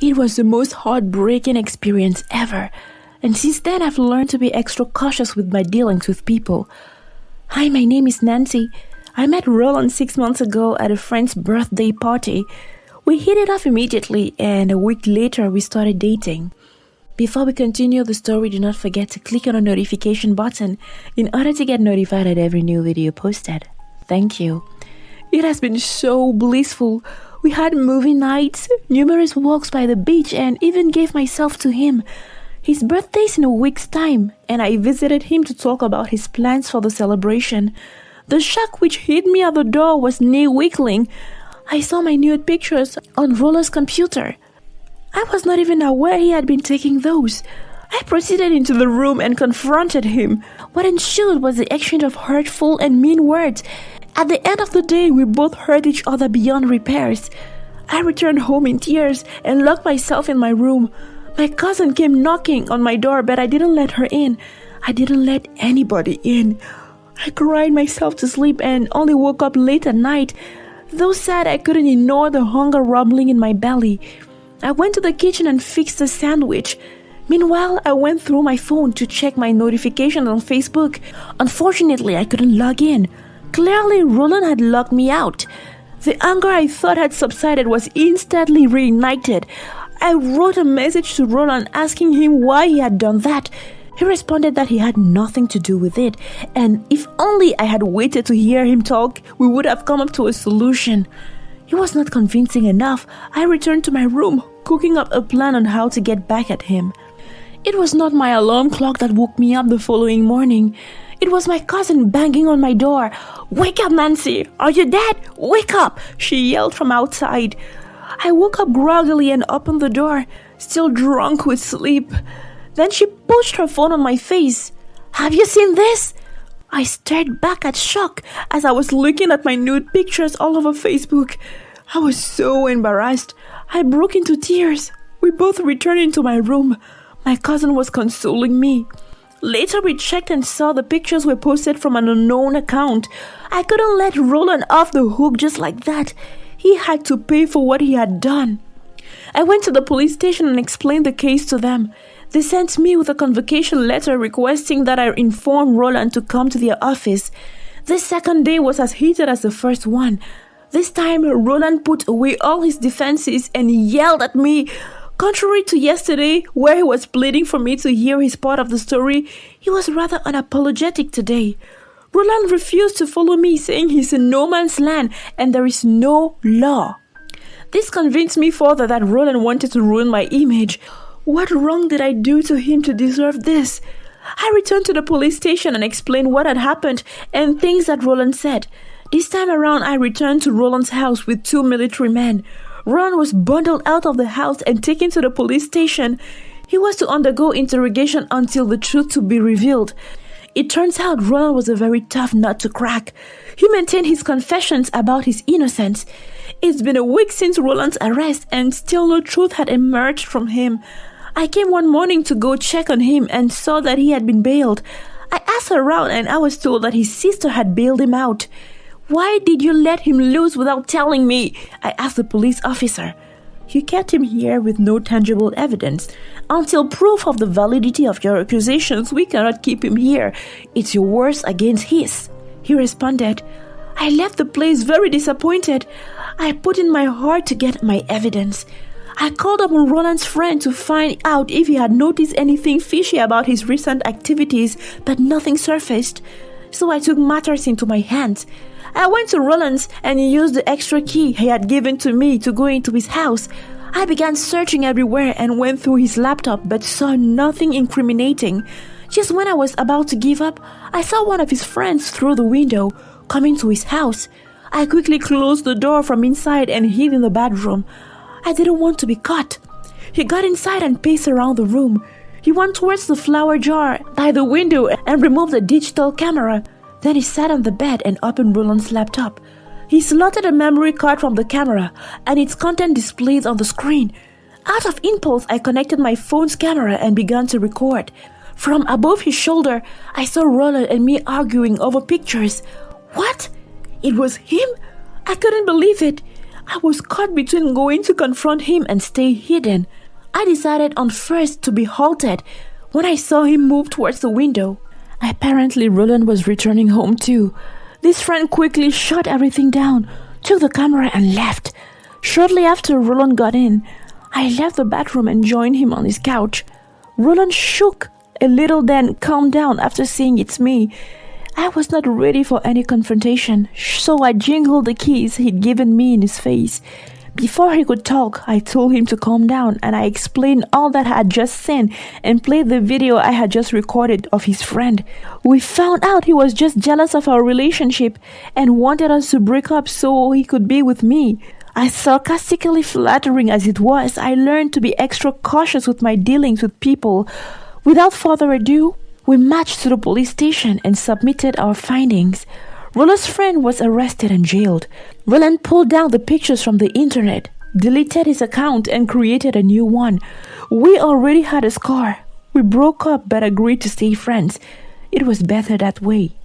It was the most heartbreaking experience ever, and since then I've learned to be extra cautious with my dealings with people. Hi, my name is Nancy. I met Roland 6 months ago at a friend's birthday party. We hit it off immediately, and a week later we started dating. Before we continue the story, do not forget to click on the notification button in order to get notified at every new video posted. Thank you. It has been so blissful. We had movie nights, numerous walks by the beach, and even gave myself to him. His birthday's in a week's time, and I visited him to talk about his plans for the celebration. The shock which hit me at the door was knee-wiggling. I saw my nude pictures on Roland's computer. I was not even aware he had been taking those. I proceeded into the room and confronted him. What ensued was the exchange of hurtful and mean words. At the end of the day, we both hurt each other beyond repairs. I returned home in tears and locked myself in my room. My cousin came knocking on my door, but I didn't let her in. I didn't let anybody in. I cried myself to sleep and only woke up late at night. Though sad, I couldn't ignore the hunger rumbling in my belly. I went to the kitchen and fixed a sandwich. Meanwhile, I went through my phone to check my notifications on Facebook. Unfortunately, I couldn't log in. Clearly, Roland had locked me out. The anger I thought had subsided was instantly reignited. I wrote a message to Roland asking him why he had done that. He responded that he had nothing to do with it, and if only I had waited to hear him talk, we would have come up to a solution. He was not convincing enough. I returned to my room, cooking up a plan on how to get back at him. It was not my alarm clock that woke me up the following morning. It was my cousin banging on my door. "Wake up, Nancy! Are you dead? Wake up!" she yelled from outside. I woke up groggily and opened the door, still drunk with sleep. Then she pushed her phone on my face. "Have you seen this?" I stared back at shock as I was looking at my nude pictures all over Facebook. I was so embarrassed. I broke into tears. We both returned into my room. My cousin was consoling me. Later we checked and saw the pictures were posted from an unknown account. I couldn't let Roland off the hook just like that. He had to pay for what he had done. I went to the police station and explained the case to them. They sent me with a convocation letter requesting that I inform Roland to come to their office. This second day was as heated as the first one. This time, Roland put away all his defenses and yelled at me. Contrary to yesterday, where he was pleading for me to hear his part of the story, he was rather unapologetic today. Roland refused to follow me, saying he's in no man's land and there is no law. This convinced me further that Roland wanted to ruin my image. What wrong did I do to him to deserve this? I returned to the police station and explained what had happened and things that Roland said. This time around, I returned to Roland's house with 2 military men. Roland was bundled out of the house and taken to the police station. He was to undergo interrogation until the truth to be revealed. It turns out Roland was a very tough nut to crack. He maintained his confessions about his innocence. It's been a week since Roland's arrest and still no truth had emerged from him. I came one morning to go check on him and saw that he had been bailed. I asked around and I was told that his sister had bailed him out. "Why did you let him loose without telling me?" I asked the police officer. "You kept him here with no tangible evidence. Until proof of the validity of your accusations, we cannot keep him here. It's your words against his," he responded. I left the place very disappointed. I put in my heart to get my evidence. I called up on Roland's friend to find out if he had noticed anything fishy about his recent activities, but nothing surfaced. So I took matters into my hands. I went to Roland's and used the extra key he had given to me to go into his house. I began searching everywhere and went through his laptop but saw nothing incriminating. Just when I was about to give up, I saw one of his friends through the window coming to his house. I quickly closed the door from inside and hid in the bedroom. I didn't want to be caught. He got inside and paced around the room. He went towards the flower jar by the window and removed the digital camera. Then he sat on the bed and opened Roland's laptop. He slotted a memory card from the camera and its content displayed on the screen. Out of impulse, I connected my phone's camera and began to record. From above his shoulder, I saw Roland and me arguing over pictures. What? It was him? I couldn't believe it. I was caught between going to confront him and stay hidden. I decided on first to be halted when I saw him move towards the window. Apparently, Roland was returning home too. This friend quickly shut everything down, took the camera and left. Shortly after Roland got in, I left the bathroom and joined him on his couch. Roland shook a little, then calmed down after seeing it's me. I was not ready for any confrontation, so I jingled the keys he'd given me in his face. Before he could talk, I told him to calm down and I explained all that I had just seen and played the video I had just recorded of his friend. We found out he was just jealous of our relationship and wanted us to break up so he could be with me. As sarcastically flattering as it was, I learned to be extra cautious with my dealings with people. Without further ado, we marched to the police station and submitted our findings. Roland's friend was arrested and jailed. Roland pulled down the pictures from the internet, deleted his account and created a new one. We already had a scar. We broke up but agreed to stay friends. It was better that way.